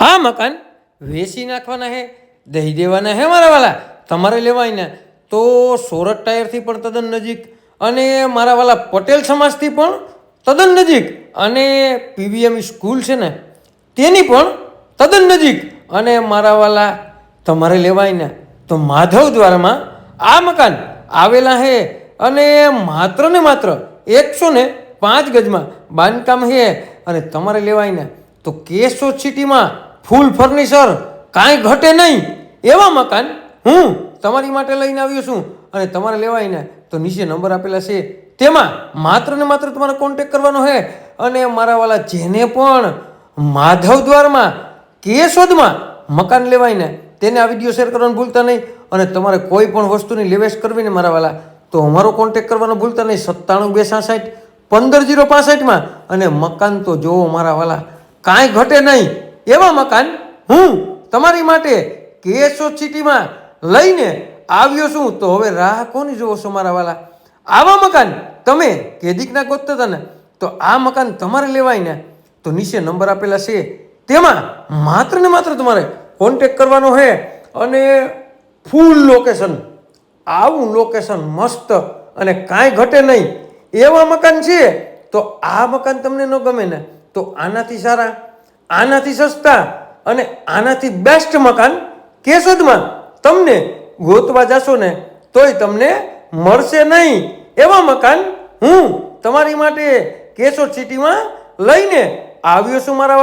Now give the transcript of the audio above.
આ મકાન વેચી નાખવાના હે, દઈ દેવાના હે મારા વાલા, તમારે લેવાયને તો સોરઠ ટાયરથી પણ તદ્દન નજીક, અને મારા વાલા પટેલ સમાજથી પણ તદ્દન નજીક, અને પીવીએમ સ્કૂલ છે ને તેની પણ તદ્દન નજીક, અને મારા વાલા તમારે લેવાયને તો માધવ દ્વારમાં આ મકાન આવેલા હે, અને માત્ર ને માત્ર 105 ગજમાં બાંધકામ હે, અને તમારે લેવાયને તો કેશોદ સિટીમાં ફૂલ ફર્નિચર, કાંઈ ઘટે નહીં એવા મકાન હું તમારી માટે લઈને આવ્યો છું. અને તમારે લેવાયને તો નીચે નંબર આપેલા છે, તેમાં માત્ર ને માત્ર તમારે કોન્ટેક કરવાનો છે. અને મારા વાલા જેને પણ માધવ દ્વારમાં કેશોદમાં મકાન લેવાયને તેને આ વિડીયો શેર કરવાનું ભૂલતા નહીં. અને તમારે કોઈ પણ વસ્તુની લેવેશ કરવી ને મારા વાલા તો અમારો કોન્ટેક કરવાનો ભૂલતા નહીં, 97 266 15 065. અને મકાન તો જોવો મારા વાલા, કાંઈ ઘટે નહીં એવા મકાન હું તમારી માટે કેશોદ સિટીમાં લઈને આવ્યો છું. તો હવે રાહ કોની જોવો છો મારા વાલા? આવા મકાન તમે કેદીકના ગોતતા હતા ને તો આ મકાન તમારે લેવાય ને તો નીચે નંબર આપેલા છે, તેમાં માત્ર ને માત્ર તમારે કોન્ટેક કરવાનો છે. અને ફૂલ લોકેશન, આવું લોકેશન મસ્ત અને કાંઈ ઘટે નહીં એવા મકાન છે. તો આ મકાન તમને ન ગમે ને તો આનાથી સારા, આનાથી સસ્તા અને આનાથી બેસ્ટ મકાન કેશોદમાં તમને ગોતવા જશો ને તોય તમને મળશે નહીં એવા મકાન હું તમારી માટે કેશોદ સિટીમાં લઈને આવ્યો છું મારા